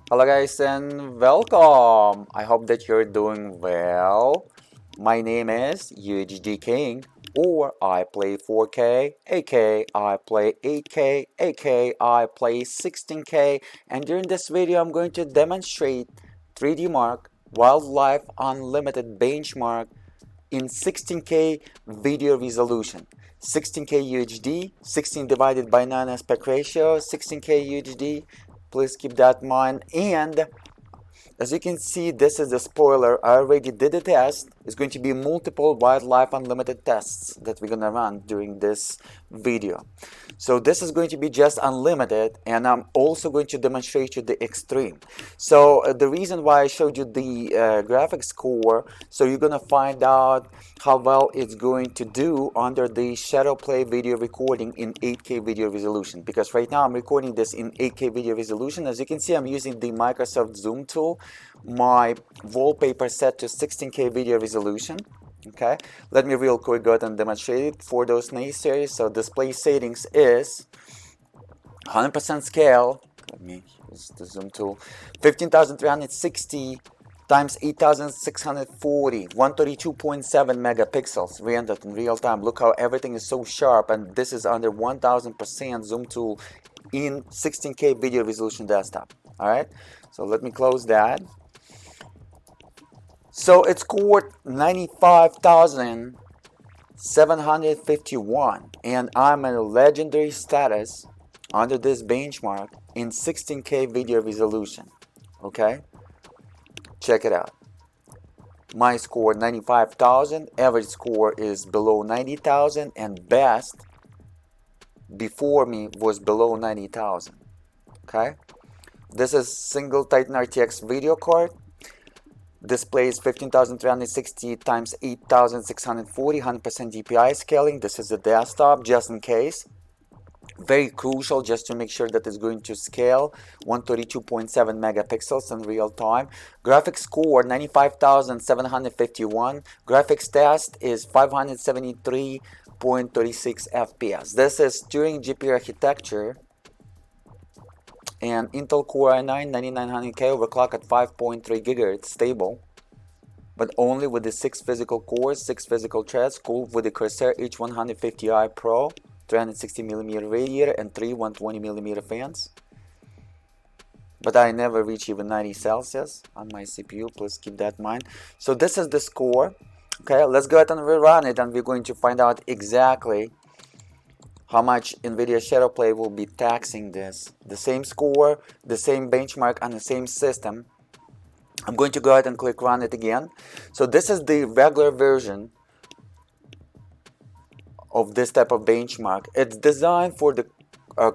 Hello guys and welcome. I hope that you're doing well. My name is UHD King, or I play 4K, aka I play 8K, aka I play 16K, and during this video I'm going to demonstrate 3Dmark Wildlife Unlimited benchmark in 16K video resolution. 16K UHD, 16 divided by 9 aspect ratio, 16K UHD. Please keep that in mind. And as you can see, this is the spoiler. I already did a test. It's going to be multiple Wildlife Unlimited tests that we're gonna run during this video. So this is going to be just unlimited, and I'm also going to demonstrate you the extreme. So the reason why I showed you the graphics score, so you're gonna find out how well it's going to do under the ShadowPlay video recording in 8K video resolution. Because right now I'm recording this in 8K video resolution. As you can see, I'm using the Microsoft Zoom tool. My wallpaper set to 16K video resolution. Okay, let me real quick go ahead and demonstrate it for those naysayers. So display settings is 100% scale. Let me use the zoom tool. 15,360 times 8,640, 132.7 megapixels rendered in real time. Look how everything is so sharp, and this is under 1000% zoom tool in 16K video resolution desktop. All right, so let me close that. So it scored 95,751, and I'm in a legendary status under this benchmark in 16K video resolution. Okay, check it out. My score 95,000, average score is below 90,000, and best before me was below 90,000. Okay, this is single Titan RTX video card. Displays 15,360 times 8,640, 100% DPI scaling. This is the desktop, just in case. Very crucial, just to make sure that it's going to scale 132.7 megapixels in real time. Graphics score 95,751. Graphics test is 573.36 FPS. This is Turing GPU architecture and Intel Core i9 9900K overclock at 5.3 GHz stable, but only with the 6 physical cores, 6 physical threads, cooled with the Corsair H150i Pro 360mm radiator and 3 120mm fans. But I never reach even 90 Celsius on my CPU, please keep that in mind. So this is the score. Okay, let's go ahead and rerun it, and we're going to find out exactly how much Nvidia ShadowPlay will be taxing this. The same score, the same benchmark on the same system. I'm going to go ahead and click run it again. So this is the regular version of this type of benchmark. It's designed for the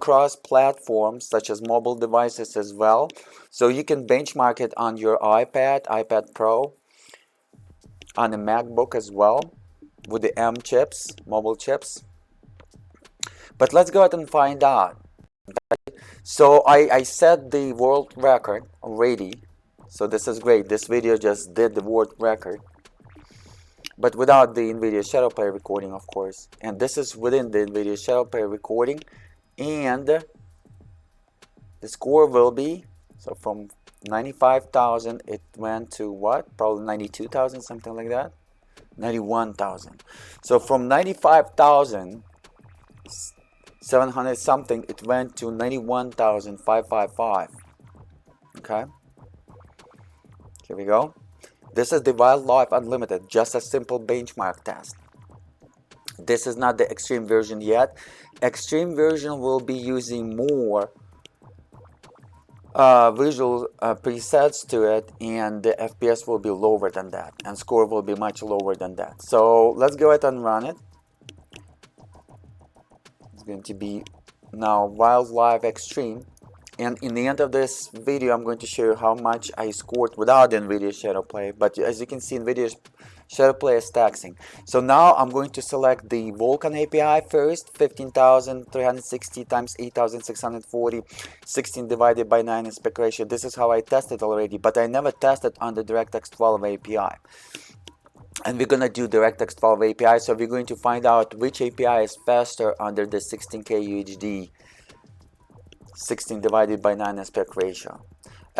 cross platforms such as mobile devices as well. So you can benchmark it on your iPad, iPad Pro, on a MacBook as well with the M chips, mobile chips. But let's go ahead and find out. So I set the world record already. So this is great. This video just did the world record, but without the Nvidia ShadowPlay recording, of course. And this is within the Nvidia ShadowPlay recording. And the score will be, so from 95,000 it went to what? Probably 92,000, something like that. 91,000. So from 95,700 something, it went to 91,555. Okay, here we go. This is the Wildlife Unlimited, just a simple benchmark test. This is not the extreme version yet. Extreme version will be using more visual presets to it, and the FPS will be lower than that, and score will be much lower than that. So let's go ahead and run it. It's going to be now Wildlife Extreme, and in the end of this video I'm going to show you how much I scored without Nvidia ShadowPlay. But as you can see, Nvidia ShadowPlay is taxing. So now I'm going to select the Vulkan API first. 15,360 times 8,640, 16 divided by 9 aspect ratio. This is how I tested already, but I never tested on the DirectX12 API. And we're gonna do DirectX12 API, so we're going to find out which API is faster under the 16K UHD 16 divided by 9 aspect ratio.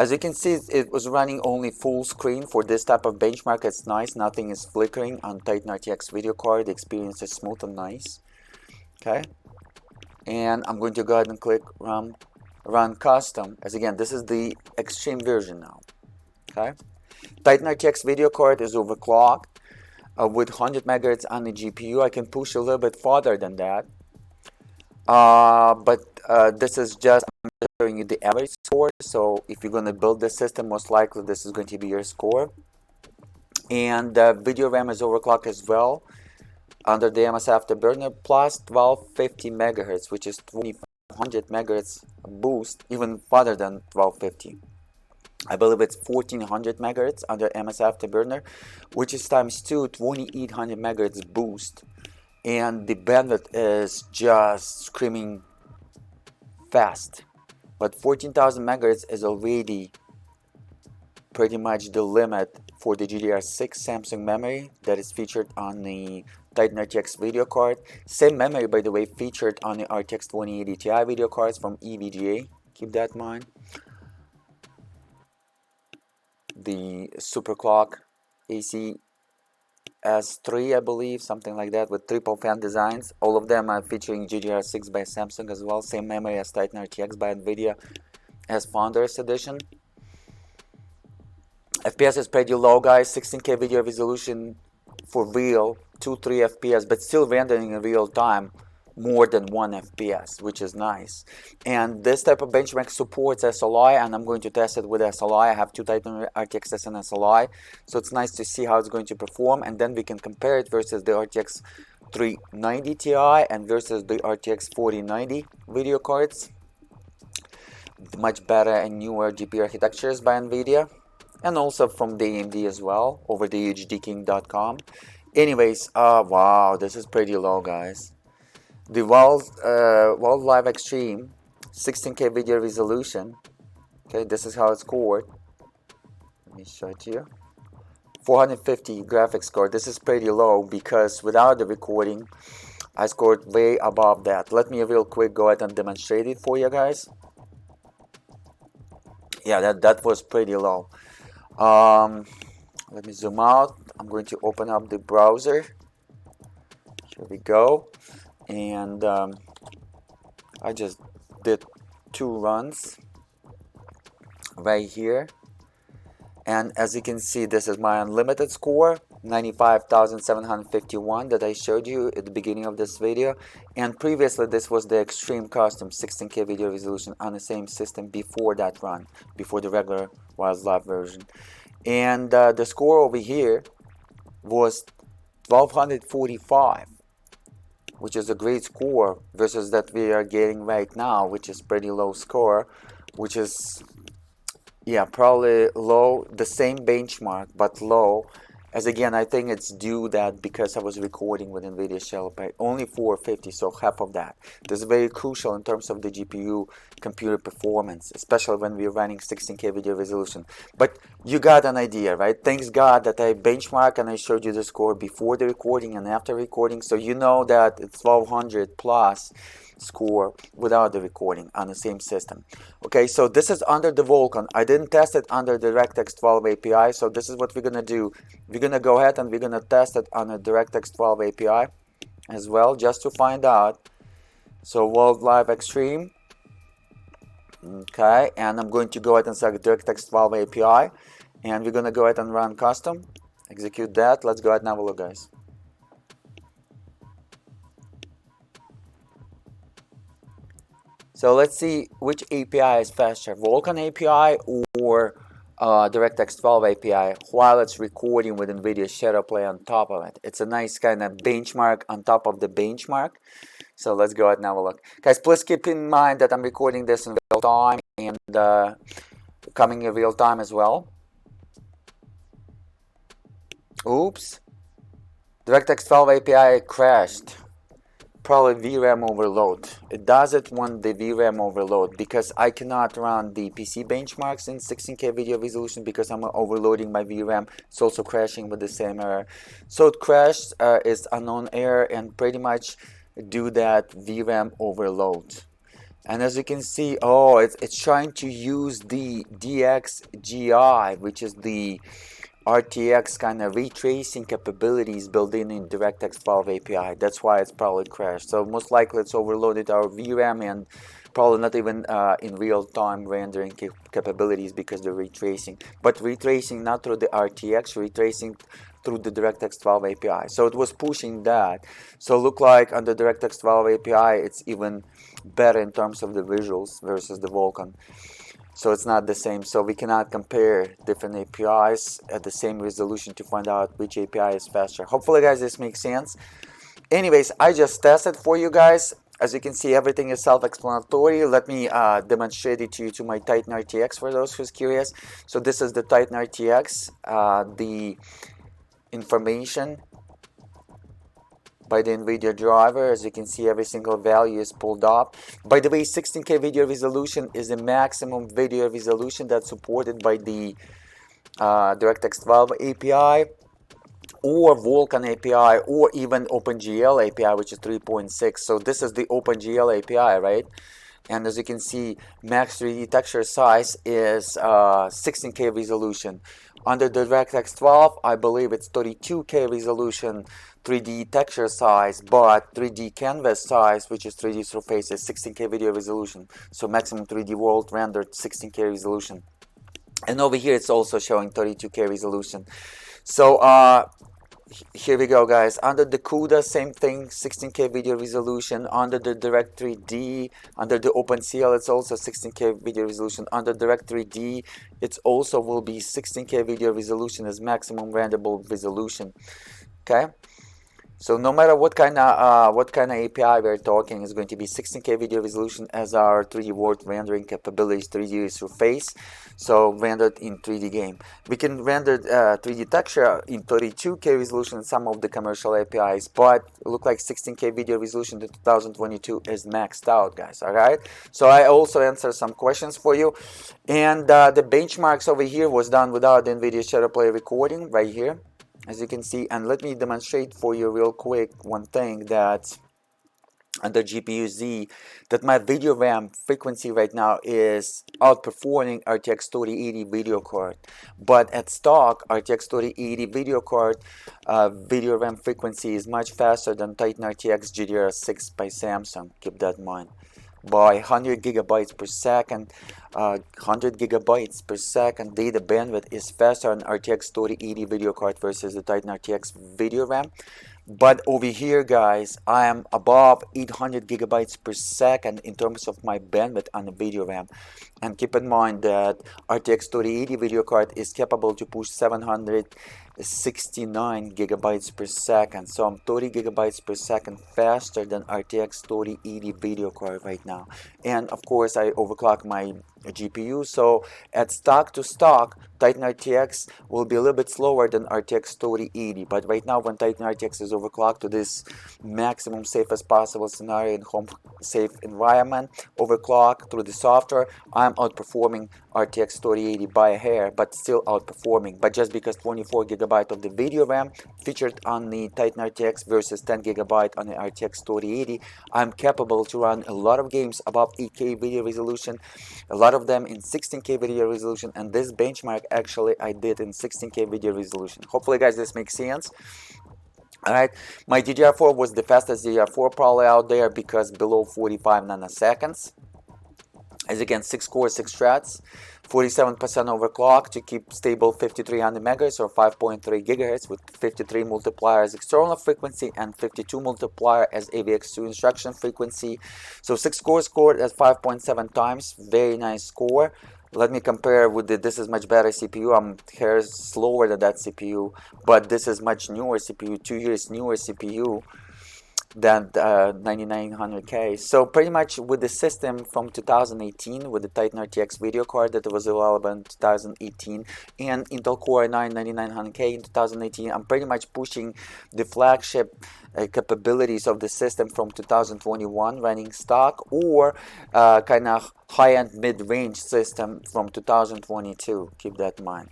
As you can see, it was running only full screen for this type of benchmark. It's nice, nothing is flickering on Titan RTX video card. The experience is smooth and nice. Okay, and I'm going to go ahead and click run custom, as again, this is the extreme version now. Okay, Titan RTX video card is overclocked with 100 megahertz on the GPU. I can push a little bit farther than that, but this is just showing you the average score. So if you're going to build this system, most likely this is going to be your score. And video RAM is overclocked as well under the MS Afterburner, plus 1250 megahertz, which is 2500 megahertz boost, even farther than 1250. I believe it's 1400 megahertz under MS Afterburner, which is times 2, 2800 megahertz boost. And the bandwidth is just screaming fast. But 14,000 megahertz is already pretty much the limit for the GDDR6 Samsung memory that is featured on the Titan RTX video card. Same memory, by the way, featured on the RTX 2080 Ti video cards from EVGA. Keep that in mind. The Superclock AC S3, I believe, something like that, with triple fan designs. All of them are featuring GDDR6 by Samsung as well. Same memory as Titan RTX by Nvidia as Founders Edition. FPS is pretty low, guys. 16K video resolution for real, 2-3 FPS, but still rendering in real time more than 1 FPS, which is nice. And this type of benchmark supports SLI, and I'm going to test it with SLI. I have two Titan RTXs and SLI, so it's nice to see how it's going to perform, and then we can compare it versus the RTX 390 Ti and versus the RTX 4090 video cards. Much better and newer GPU architectures by Nvidia, and also from the AMD as well, over the UHDking.com. Anyways, wow, this is pretty low, guys. The World Live Extreme 16K video resolution. Okay, this is how it's scored. Let me show it to you. 450 graphics score. This is pretty low because without the recording, I scored way above that. Let me real quick go ahead and demonstrate it for you guys. Yeah, that was pretty low. Let me zoom out. I'm going to open up the browser. Here we go. And I just did 2 runs right here, and as you can see, this is my unlimited score, 95,751 that I showed you at the beginning of this video, and previously this was the extreme custom 16K video resolution on the same system before that run, before the regular Wild Live version. And the score over here was 1245, which is a great score versus that we are getting right now, which is pretty low score, which is, yeah, probably low, the same benchmark, but low. As again, I think it's due that because I was recording with Nvidia ShadowPlay, only 450, so half of that. This is very crucial in terms of the GPU computer performance, especially when we're running 16K video resolution. But you got an idea, right? Thanks God that I benchmark and I showed you the score before the recording and after recording, so you know that it's 1200 plus score without the recording on the same system. Okay, so this is under the Vulkan. I didn't test it under the DirectX12 API, so this is what we're gonna do. We're gonna go ahead and we're gonna test it on the DirectX12 API as well, just to find out. So World Live Extreme. Okay, and I'm going to go ahead and select DirectX12 API, and we're gonna go ahead and run custom. Execute that. Let's go ahead and have a look, guys. So let's see which API is faster, Vulkan API or DirectX12 API, while it's recording with Nvidia ShadowPlay on top of it. It's a nice kind of benchmark on top of the benchmark. So let's go ahead and have a look. Guys, please keep in mind that I'm recording this in real time and coming in real time as well. Oops. DirectX12 API crashed. Probably VRAM overload. It does it when the VRAM overload, because I cannot run the PC benchmarks in 16K video resolution because I'm overloading my VRAM. It's also crashing with the same error. So it crashed, is unknown error, and pretty much do that VRAM overload. And as you can see, oh, it's trying to use the DXGI, which is the RTX kind of retracing capabilities built in DirectX12 API. That's why it's probably crashed. So most likely it's overloaded our VRAM and probably not even in real-time rendering capabilities because they're retracing. But retracing not through the RTX, retracing through the DirectX12 API. So it was pushing that. So look like on the DirectX12 API, it's even better in terms of the visuals versus the Vulkan. So it's not the same. So we cannot compare different APIs at the same resolution to find out which API is faster. Hopefully, guys, this makes sense. Anyways, I just tested for you guys. As you can see, everything is self-explanatory. Let me demonstrate it to you to my Titan RTX for those who's curious. So this is the Titan RTX. The information by the Nvidia driver. As you can see, every single value is pulled up. By the way, 16K video resolution is the maximum video resolution that's supported by the DirectX12 API or Vulkan API or even OpenGL API, which is 3.6. So this is the OpenGL API, right? And as you can see, max 3D texture size is 16K resolution. Under the DirectX 12, I believe it's 32K resolution 3D texture size, but 3D canvas size, which is 3D surface, is 16K video resolution. So maximum 3D world rendered 16K resolution. And over here, it's also showing 32K resolution. So here we go, guys. Under the CUDA, same thing, 16K video resolution. Under the Direct 3D, under the OpenCL, it's also 16K video resolution. Under Direct 3D, it's also will be 16K video resolution as maximum renderable resolution. Okay. So no matter what kind of API we're talking, is going to be 16K video resolution as our 3D world rendering capabilities, 3D surface, so rendered in 3D game. We can render 3D texture in 32K resolution in some of the commercial APIs, but it look like 16K video resolution in 2022 is maxed out, guys. All right. So I also answered some questions for you, and the benchmarks over here was done without the Nvidia ShadowPlay recording right here, as you can see. And let me demonstrate for you real quick one thing, that under GPU Z, that my video RAM frequency right now is outperforming RTX 3080 video card. But at stock, RTX 3080 video card video RAM frequency is much faster than Titan RTX GDDR6 by Samsung. Keep that in mind. By 100 gigabytes per second, 100 gigabytes per second data bandwidth is faster on RTX 3080 video card versus the Titan RTX video RAM. But over here, guys, I am above 800 gigabytes per second in terms of my bandwidth on the video RAM. And keep in mind that RTX 3080 video card is capable to push 769 gigabytes per second. So I'm 30 gigabytes per second faster than RTX 3080 video card right now. And of course, I overclock my GPU. So at stock to stock, Titan RTX will be a little bit slower than RTX 3080. But right now, when Titan RTX is overclocked to this maximum safest possible scenario in home safe environment, overclock through the software, I'm outperforming RTX 3080 by a hair, but still outperforming. But just because 24 gigabyte of the video RAM featured on the Titan RTX versus 10 gigabyte on the RTX 3080, I'm capable to run a lot of games above 8K video resolution, a lot of them in 16K video resolution, and this benchmark actually I did in 16K video resolution. Hopefully, guys, this makes sense. Alright, my DDR4 was the fastest DDR4 probably out there because below 45 nanoseconds. As again, 6 cores, 6 threads, 47% overclock to keep stable 5300 megahertz or 5.3 gigahertz with 53 multiplier as external frequency and 52 multiplier as AVX2 instruction frequency. So 6 cores scored at 5.7 times, very nice score. Let me compare with this is much better CPU. I'm here slower than that CPU, but this is much newer CPU, 2 years newer CPU than 9900K. So pretty much with the system from 2018 with the Titan RTX video card that was available in 2018 and Intel Core i9 9900K in 2018, I'm pretty much pushing the flagship capabilities of the system from 2021 running stock or kind of high-end mid-range system from 2022. Keep that in mind.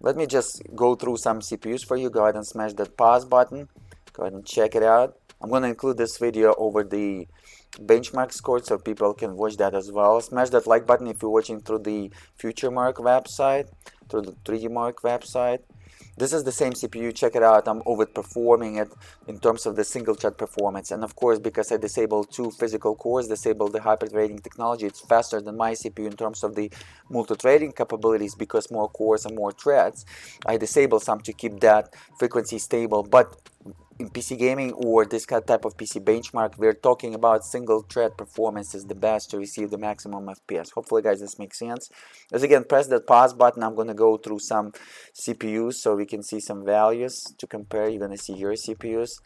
Let me just go through some CPUs for you. Go ahead and smash that pause button. Go ahead and check it out. I'm going to include this video over the benchmark score so people can watch that as well. Smash that like button if you're watching through the FutureMark website, through the 3Dmark website. This is the same CPU, check it out. I'm overperforming it in terms of the single thread performance. And of course, because I disabled 2 physical cores, disabled the hyper-threading technology, it's faster than my CPU in terms of the multi-threading capabilities because more cores and more threads. I disabled some to keep that frequency stable. But in PC gaming or this type of PC benchmark, we're talking about single thread performance is the best to receive the maximum FPS. Hopefully guys this makes sense. As again, press that pause button. I'm going to go through some CPUs so we can see some values to compare. You're going to see your CPUs.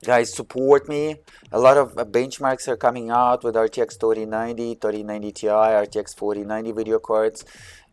Guys, support me. A lot of benchmarks are coming out with RTX 3090, 3090 Ti, RTX 4090 video cards,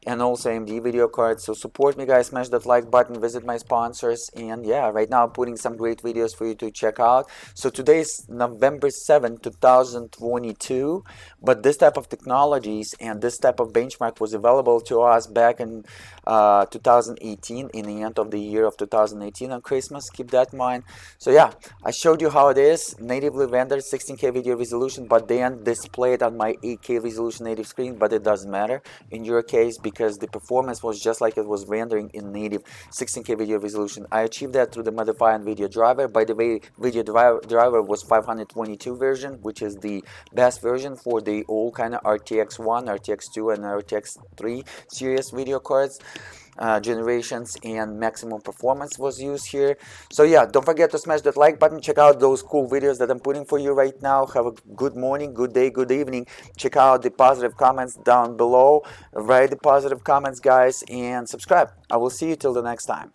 and also AMD video cards. So support me guys, smash that like button, visit my sponsors, and yeah, right now I'm putting some great videos for you to check out. So today is November 7, 2022, but this type of technologies and this type of benchmark was available to us back in 2018, in the end of the year of 2018 on Christmas. Keep that in mind. So yeah, I showed you how it is, natively rendered 16K video resolution, but then displayed on my 8K resolution native screen, but it doesn't matter in your case because the performance was just like it was rendering in native 16K video resolution. I achieved that through the modified Nvidia driver. By the way, Nvidia driver was 522 version, which is the best version for the old kind of RTX 1, RTX 2, and RTX 3 series video cards. Generations and maximum performance was used here. So yeah, don't forget to smash that like button. Check out those cool videos that I'm putting for you right now. Have a good morning, good day, good evening. Check out the positive comments down below. Write the positive comments guys and subscribe. I will see you till the next time.